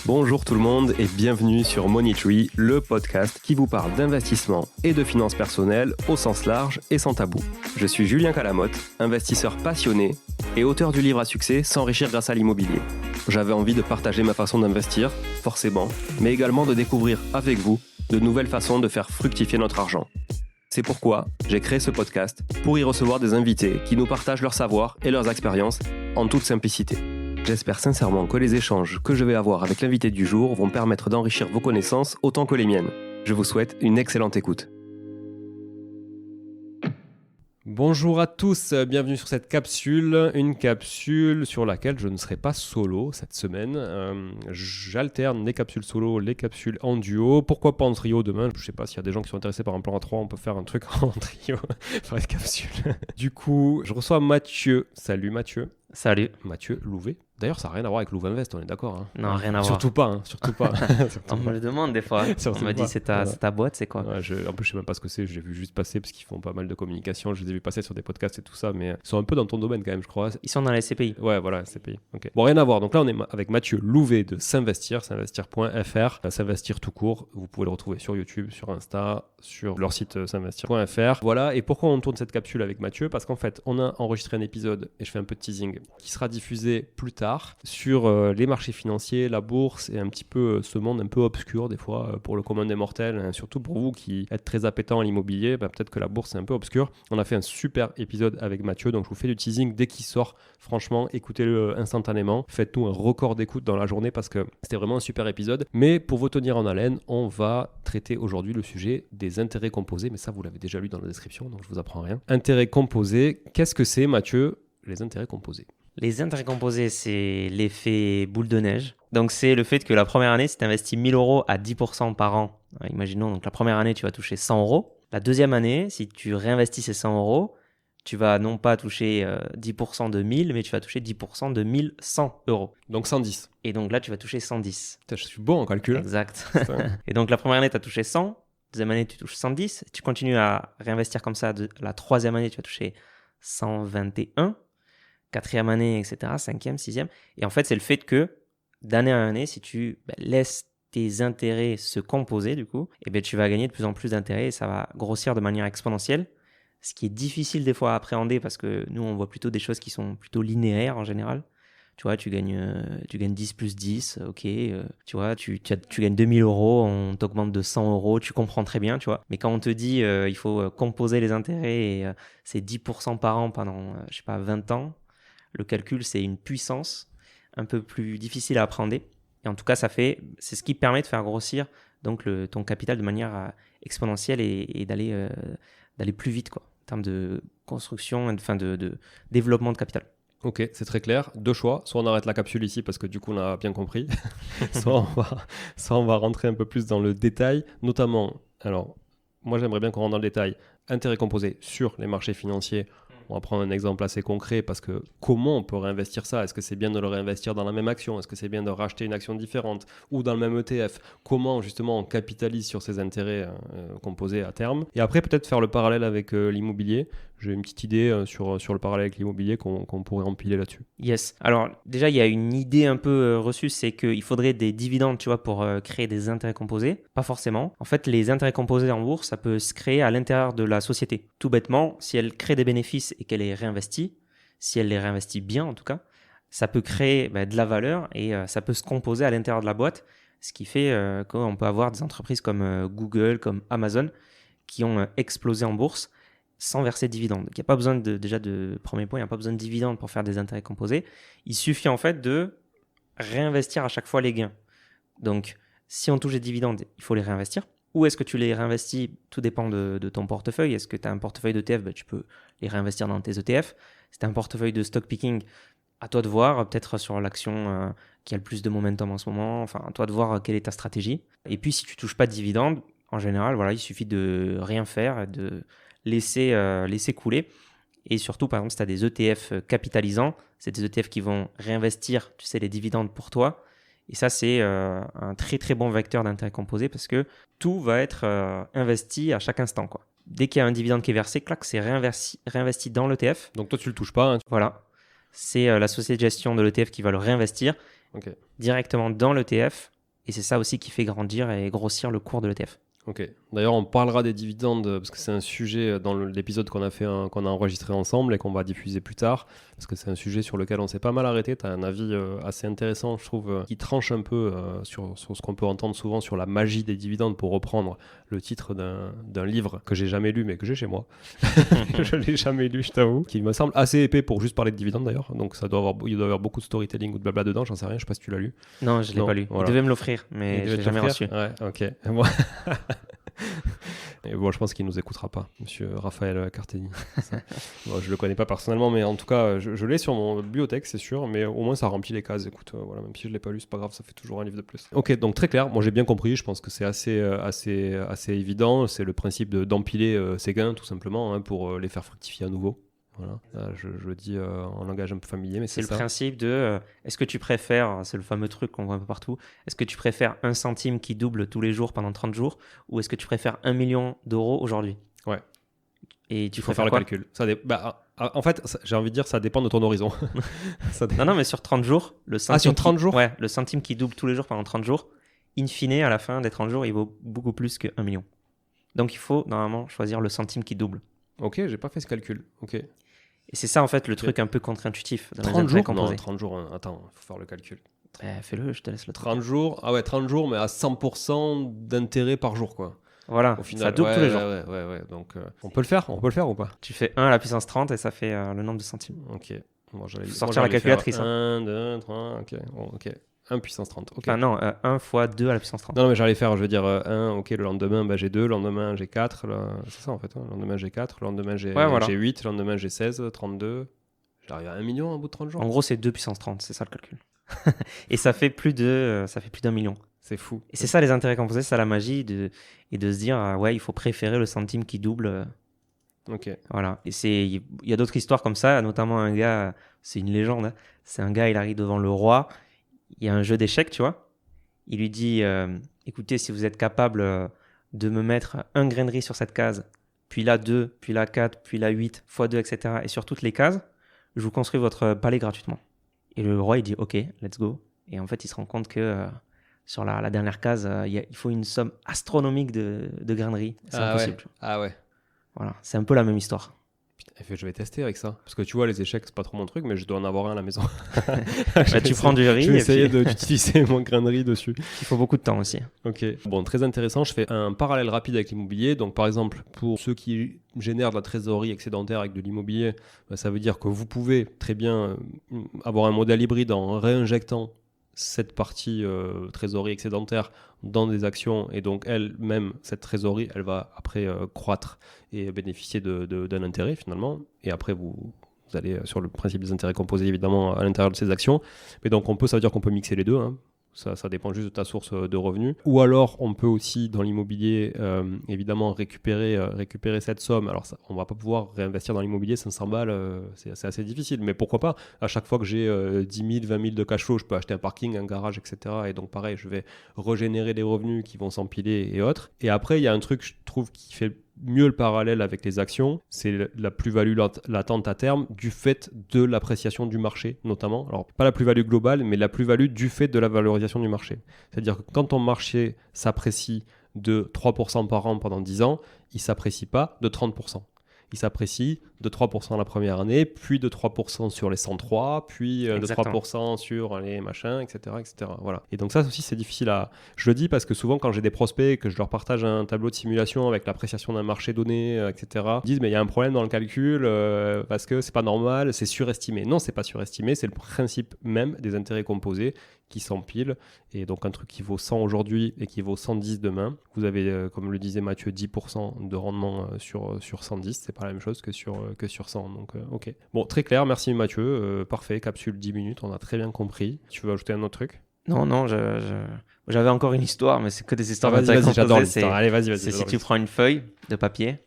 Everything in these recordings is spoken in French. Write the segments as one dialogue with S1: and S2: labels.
S1: Bonjour tout le monde et bienvenue sur Money Tree, le podcast qui vous parle d'investissement et de finances personnelles au sens large et sans tabou. Je suis Julien Calamotte, investisseur passionné et auteur du livre à succès S'enrichir grâce à l'immobilier. J'avais envie de partager ma façon d'investir, forcément, mais également de découvrir avec vous de nouvelles façons de faire fructifier notre argent. C'est pourquoi j'ai créé ce podcast pour y recevoir des invités qui nous partagent leur savoir et leurs expériences en toute simplicité. J'espère sincèrement que les échanges que je vais avoir avec l'invité du jour vont permettre d'enrichir vos connaissances autant que les miennes. Je vous souhaite une excellente écoute. Bonjour à tous, bienvenue sur cette capsule, une capsule sur laquelle je ne serai pas solo cette semaine. J'alterne les capsules solo, les capsules en duo. Pourquoi pas en trio demain? Je ne sais pas s'il y a des gens qui sont intéressés par un plan à 3, on peut faire un truc en trio, faire une capsule. Du coup, je reçois Mathieu. Salut Mathieu.
S2: Salut.
S1: Mathieu Louvet. D'ailleurs, ça n'a rien à voir avec Louvainvest, on est d'accord hein?
S2: Non, rien à voir.
S1: Surtout pas.
S2: On me le demande des fois. On m'a dit c'est ta boîte, c'est quoi?
S1: Ouais, en plus, je sais même pas ce que c'est. J'ai vu juste passer parce qu'ils font pas mal de communication. Je les ai vu passer sur des podcasts et tout ça, mais ils sont un peu dans ton domaine quand même, je crois.
S2: Ils sont dans les SCPI.
S1: Ouais, voilà, SCPI. Okay. Bon, rien à voir. Donc là, on est avec Mathieu Louvet de S'investir, s'investir.fr. S'investir tout court. Vous pouvez le retrouver sur YouTube, sur Insta, sur leur site s'investir.fr. Voilà. Et pourquoi on tourne cette capsule avec Mathieu? Parce qu'en fait, on a enregistré un épisode, et je fais un peu de teasing, qui sera diffusé plus tard sur les marchés financiers, la bourse et un petit peu ce monde un peu obscur des fois pour le commun des mortels, hein, surtout pour vous qui êtes très appétents à l'immobilier, peut-être que la bourse est un peu obscure. On a fait un super épisode avec Mathieu, donc je vous fais du teasing dès qu'il sort. Franchement, écoutez-le instantanément. Faites-nous un record d'écoute dans la journée parce que c'était vraiment un super épisode. Mais pour vous tenir en haleine, on va traiter aujourd'hui le sujet des intérêts composés, mais ça vous l'avez déjà lu dans la description, donc je vous apprends rien. Intérêts composés, qu'est-ce que c'est Mathieu, les intérêts composés?
S2: Les intérêts composés, c'est l'effet boule de neige. Donc, c'est le fait que la première année, si tu investis 1000 euros à 10% par an, imaginons, donc la première année, tu vas toucher 100 euros. La deuxième année, si tu réinvestis ces 100 euros, tu vas non pas toucher 10% de 1000, mais tu vas toucher 10% de 1100 euros.
S1: Donc 110.
S2: Et donc là, tu vas toucher 110.
S1: Putain, je suis bon en calcul.
S2: Exact. Et donc, la première année, tu as touché 100. Deuxième année, tu touches 110. Tu continues à réinvestir comme ça. La troisième année, tu vas toucher 121. Quatrième année, etc., cinquième, sixième. Et en fait, c'est le fait que d'année en année, si tu laisses tes intérêts se composer, du coup, tu vas gagner de plus en plus d'intérêts et ça va grossir de manière exponentielle. Ce qui est difficile des fois à appréhender parce que nous, on voit plutôt des choses qui sont plutôt linéaires en général. Tu vois, tu gagnes 10 plus 10, ok. Tu vois, tu gagnes 2000 euros, on t'augmente de 100 euros, tu comprends très bien, tu vois. Mais quand on te dit il faut composer les intérêts et c'est 10% par an pendant, 20 ans, le calcul, c'est une puissance un peu plus difficile à appréhender. Et en tout cas, c'est ce qui permet de faire grossir donc ton capital de manière exponentielle et d'aller plus vite quoi, en termes de construction, de développement de capital.
S1: Ok, c'est très clair. Deux choix. Soit on arrête la capsule ici parce que du coup, on a bien compris. soit on va rentrer un peu plus dans le détail. Notamment, alors, moi, j'aimerais bien qu'on rentre dans le détail. Intérêts composés sur les marchés financiers. On va prendre un exemple assez concret parce que comment on peut réinvestir ça? Est-ce que c'est bien de le réinvestir dans la même action? Est-ce que c'est bien de racheter une action différente ou dans le même ETF? Comment justement on capitalise sur ces intérêts composés à terme? Et après peut-être faire le parallèle avec l'immobilier. J'ai une petite idée sur le parallèle avec l'immobilier qu'on pourrait empiler là-dessus.
S2: Yes. Alors déjà, il y a une idée un peu reçue, c'est qu'il faudrait des dividendes, tu vois, pour créer des intérêts composés. Pas forcément. En fait, les intérêts composés en bourse, ça peut se créer à l'intérieur de la société. Tout bêtement, si elle crée des bénéfices et qu'elle les réinvestit, si elle les réinvestit bien en tout cas, ça peut créer de la valeur et ça peut se composer à l'intérieur de la boîte, ce qui fait qu'on peut avoir des entreprises comme Google, comme Amazon, qui ont explosé en bourse sans verser de dividendes. Il n'y a pas besoin premier point, il n'y a pas besoin de dividendes pour faire des intérêts composés. Il suffit en fait de réinvestir à chaque fois les gains. Donc, si on touche des dividendes, il faut les réinvestir. Où est-ce que tu les réinvestis? Tout dépend de ton portefeuille. Est-ce que tu as un portefeuille d'ETF? Tu peux les réinvestir dans tes ETF. Si tu as un portefeuille de stock picking, à toi de voir, peut-être sur l'action qui a le plus de momentum en ce moment. Enfin, à toi de voir quelle est ta stratégie. Et puis, si tu ne touches pas de dividendes, en général, voilà, il suffit de rien faire et de laisser couler. Et surtout, par exemple, si tu as des ETF capitalisants, c'est des ETF qui vont réinvestir, tu sais, les dividendes pour toi. Et ça, c'est un très, très bon vecteur d'intérêt composé parce que tout va être investi à chaque instant, quoi. Dès qu'il y a un dividende qui est versé, clac, c'est réinvesti dans l'ETF.
S1: Donc toi, tu le touches pas, hein.
S2: Voilà. C'est la société de gestion de l'ETF qui va le réinvestir directement dans l'ETF Et c'est ça aussi qui fait grandir et grossir le cours de l'ETF.
S1: Ok. D'ailleurs, on parlera des dividendes parce que c'est un sujet dans l'épisode qu'on a enregistré ensemble et qu'on va diffuser plus tard, parce que c'est un sujet sur lequel on s'est pas mal arrêté. Tu as un avis assez intéressant, je trouve, qui tranche un peu sur ce qu'on peut entendre souvent sur la magie des dividendes, pour reprendre le titre d'un livre que j'ai jamais lu, mais que j'ai chez moi. Je l'ai jamais lu, je t'avoue, qui me semble assez épais pour juste parler de dividendes d'ailleurs. Donc il doit y avoir beaucoup de storytelling ou de blabla dedans, j'en sais rien, je sais pas si tu l'as lu.
S2: Non, je l'ai pas lu.
S1: Voilà.
S2: Il devait me l'offrir, mais je l'ai jamais reçu.
S1: Ouais, ok. Moi... Et bon, je pense qu'il nous écoutera pas, monsieur Raphaël Carteni. Bon, je le connais pas personnellement, mais en tout cas, je l'ai sur mon bibliothèque, c'est sûr, mais au moins ça remplit les cases. Écoute, voilà, même si je l'ai pas lu, c'est pas grave, ça fait toujours un livre de plus. Ok, donc très clair, moi j'ai bien compris, je pense que c'est assez évident, c'est le principe d'empiler ses gains tout simplement, hein, pour les faire fructifier à nouveau. Voilà. Là, je le dis en langage un peu familier, mais c'est
S2: le
S1: ça.
S2: principe de est-ce que tu préfères, c'est le fameux truc qu'on voit un peu partout, est-ce que tu préfères 1 centime qui double tous les jours pendant 30 jours ou est-ce que tu préfères 1 million d'euros aujourd'hui?
S1: Ouais.
S2: Et tu
S1: faut faire le calcul. En fait, j'ai envie de dire, ça dépend de ton horizon.
S2: Non, mais sur 30 jours, le centime.
S1: Ah, sur 30 jours?
S2: Ouais, le centime qui double tous les jours pendant 30 jours, in fine, à la fin des 30 jours, il vaut beaucoup plus que 1 million. Donc il faut normalement choisir le centime qui double.
S1: Ok, j'ai pas fait ce calcul. Ok.
S2: Et c'est ça en fait le truc un peu contre-intuitif.
S1: 30 jours? Non, 30 jours, attends, il faut faire le calcul.
S2: Fais-le, je te laisse le
S1: 30 jours, ah ouais, 30 jours, mais à 100% d'intérêt par jour, quoi.
S2: Voilà,
S1: au final,
S2: ça double tous les jours.
S1: Ouais. Donc, on peut le faire ou pas?
S2: Tu fais 1 à la puissance 30 et ça fait le nombre de centimes.
S1: Ok. Bon,
S2: faut sortir la calculatrice.
S1: 1, 2, 3, ok. Bon, ok. 1 puissance 30. Okay.
S2: Enfin non, 1 fois 2 à la puissance 30.
S1: Non, mais j'allais faire, je veux dire 1, ok, le lendemain j'ai 2, le lendemain j'ai 4, c'est ça en fait, hein. Le lendemain j'ai 4, le lendemain j'ai 8, le lendemain j'ai 16, 32, j'arrive à 1 million au bout de 30 jours.
S2: En gros, c'est 2 puissance 30, c'est ça le calcul. Et ça fait plus d'1 million.
S1: C'est fou.
S2: Et c'est ça les intérêts composés, c'est ça la magie, et de se dire, ouais, il faut préférer le centime qui double.
S1: Ok.
S2: Voilà. Et il y a d'autres histoires comme ça, notamment un gars, c'est une légende, hein. C'est un gars, il arrive devant le roi, il y a un jeu d'échecs, tu vois. Il lui dit, écoutez, si vous êtes capable de me mettre un grain de riz sur cette case, puis là 2, puis là 4, puis là 8, x 2, etc. Et sur toutes les cases, je vous construis votre palais gratuitement. Et le roi, il dit, ok, let's go. Et en fait, il se rend compte que sur la dernière case, il faut une somme astronomique de grains de riz. C'est impossible.
S1: Ouais. Ah ouais.
S2: Voilà, c'est un peu la même histoire.
S1: Putain, je vais tester avec ça. Parce que tu vois, les échecs, c'est pas trop mon truc, mais je dois en avoir un à la maison.
S2: Tu prends du riz.
S1: Je vais essayer d'utiliser mon grain de riz dessus.
S2: Il faut beaucoup de temps aussi.
S1: Ok. Bon, très intéressant. Je fais un parallèle rapide avec l'immobilier. Donc, par exemple, pour ceux qui génèrent de la trésorerie excédentaire avec de l'immobilier, ça veut dire que vous pouvez très bien avoir un modèle hybride en réinjectant cette partie trésorerie excédentaire dans des actions, et donc elle-même, cette trésorerie, elle va après croître et bénéficier d'un intérêt finalement, et après vous allez sur le principe des intérêts composés évidemment à l'intérieur de ces actions, mais donc ça veut dire qu'on peut mixer les deux, hein. Ça dépend juste de ta source de revenus. Ou alors, on peut aussi, dans l'immobilier, évidemment, récupérer cette somme. Alors, on ne va pas pouvoir réinvestir dans l'immobilier 500 balles, c'est assez difficile. Mais pourquoi pas? À chaque fois que j'ai 10 000, 20 000 de cash flow, je peux acheter un parking, un garage, etc. Et donc, pareil, je vais régénérer des revenus qui vont s'empiler et autres. Et après, il y a un truc, je trouve, qui fait mieux le parallèle avec les actions, c'est la plus-value latente à terme du fait de l'appréciation du marché notamment. Alors pas la plus-value globale, mais la plus-value du fait de la valorisation du marché. C'est-à-dire que quand ton marché s'apprécie de 3% par an pendant 10 ans, il ne s'apprécie pas de 30%. Il s'apprécie de 3% la première année, puis de 3% sur les 103, puis de 3% sur les machins, etc., etc. Voilà. Et donc ça aussi, c'est difficile à... Je le dis parce que souvent, quand j'ai des prospects et que je leur partage un tableau de simulation avec l'appréciation d'un marché donné, etc., ils disent, mais il y a un problème dans le calcul parce que c'est pas normal, c'est surestimé. Non, c'est pas surestimé, c'est le principe même des intérêts composés qui s'empilent. Et donc un truc qui vaut 100 aujourd'hui et qui vaut 110 demain. Vous avez, comme le disait Mathieu, 10% de rendement sur 110. C'est pas la même chose que sur 100. Donc, ok. Bon, très clair. Merci Mathieu. Parfait. Capsule 10 minutes. On a très bien compris. Tu veux ajouter un autre truc?
S2: Non, j'avais encore une histoire, mais c'est que des histoires.
S1: Vas-y, j'adore l'histoire. Allez, vas-y.
S2: C'est si tu prends une feuille de papier,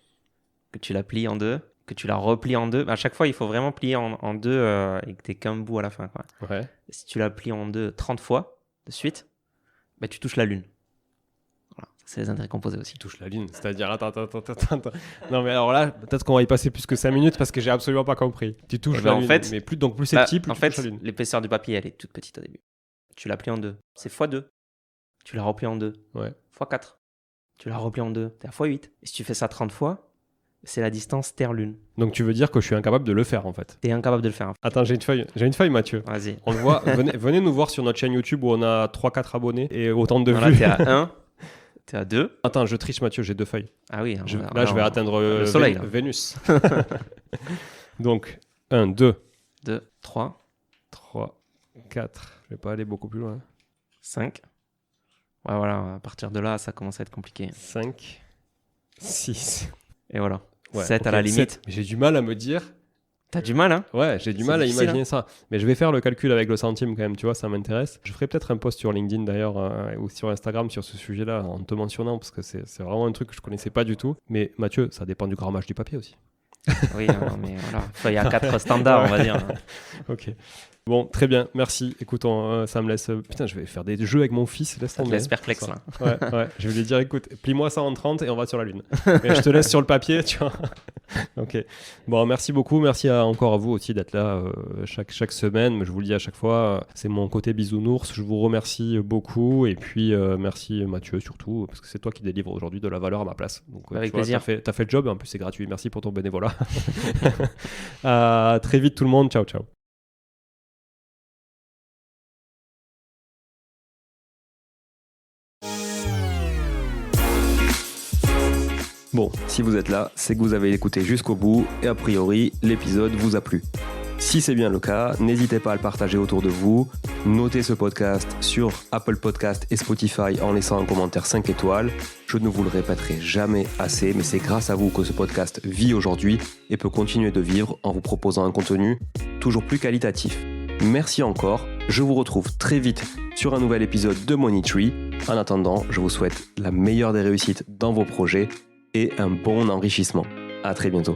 S2: que tu la plies en deux, que tu la replies en deux. À chaque fois, il faut vraiment plier en deux et que tu n'aies qu'un bout à la fin, quoi.
S1: Ouais.
S2: Si tu la plies en deux 30 fois de suite, bah, tu touches la lune. Voilà. C'est les intérêts composés aussi.
S1: Tu touches la lune, c'est-à-dire... Attends. Non, mais alors là, peut-être qu'on va y passer plus que 5 minutes parce que j'ai absolument pas compris. Tu touches la lune, fait, mais plus c'est petit, plus tu touches la lune.
S2: L'épaisseur du papier, elle est toute petite au début. Tu la plies en deux. C'est x2. tu la replies en 2.
S1: Ouais.
S2: Fois 4. Tu la replies en 2. T'es à fois 8. Et si tu fais ça 30 fois, c'est la distance Terre-Lune.
S1: Donc tu veux dire que je suis incapable de le faire en fait.
S2: T'es incapable de le faire.
S1: Attends, j'ai une feuille Mathieu.
S2: Vas-y.
S1: On le voit, venez nous voir sur notre chaîne YouTube où on a 3-4 abonnés et autant de
S2: Voilà,
S1: vues.
S2: t'es à 1. T'es à 2.
S1: Attends, je triche Mathieu, j'ai 2 feuilles.
S2: Ah oui.
S1: Je vais atteindre
S2: le soleil, là.
S1: Vénus. Donc 1, 2,
S2: 2, 3,
S1: 3, 4. Je vais pas aller beaucoup plus loin.
S2: 5. Ouais, voilà, à partir de là, ça commence à être compliqué.
S1: 5, 6.
S2: Et voilà.
S1: Ouais,
S2: 7 à
S1: ok,
S2: la limite.
S1: 7. Mais j'ai du mal à me dire.
S2: T'as du mal, hein?
S1: Ouais, j'ai du
S2: C'est
S1: mal à
S2: difficile,
S1: imaginer ça. Mais je vais faire le calcul avec le centime quand même, tu vois, ça m'intéresse. Je ferai peut-être un post sur LinkedIn d'ailleurs ou sur Instagram sur ce sujet-là en te mentionnant parce que c'est vraiment un truc que je connaissais pas du tout. Mais Mathieu, ça dépend du grammage du papier aussi.
S2: Oui, non, mais voilà. Enfin, il y a 4 standards, on va dire.
S1: Ok. Bon, très bien, merci. Écoute, ça me laisse. Putain, je vais faire des jeux avec mon fils. Laisse
S2: Ça te
S1: tomber.
S2: laisse perplexe,
S1: Ça.
S2: là.
S1: Ouais. Je vais lui dire, écoute, plie-moi ça en 30 et on va sur la Lune. Mais je te laisse sur le papier, tu vois. Ok. Bon, merci beaucoup. Merci encore à vous aussi d'être là chaque semaine. Mais je vous le dis à chaque fois, c'est mon côté bisounours. Je vous remercie beaucoup. Et puis, merci Mathieu surtout, parce que c'est toi qui délivre aujourd'hui de la valeur à ma place. Donc,
S2: Avec
S1: tu vois,
S2: plaisir.
S1: T'as fait le job et en plus, c'est gratuit. Merci pour ton bénévolat. À très vite, tout le monde. Ciao, ciao. Bon, si vous êtes là, c'est que vous avez écouté jusqu'au bout et a priori, l'épisode vous a plu. Si c'est bien le cas, n'hésitez pas à le partager autour de vous, notez ce podcast sur Apple Podcast et Spotify en laissant un commentaire 5 étoiles. Je ne vous le répéterai jamais assez, mais c'est grâce à vous que ce podcast vit aujourd'hui et peut continuer de vivre en vous proposant un contenu toujours plus qualitatif. Merci encore, je vous retrouve très vite sur un nouvel épisode de Money Tree. En attendant, je vous souhaite la meilleure des réussites dans vos projets et un bon enrichissement. À très bientôt.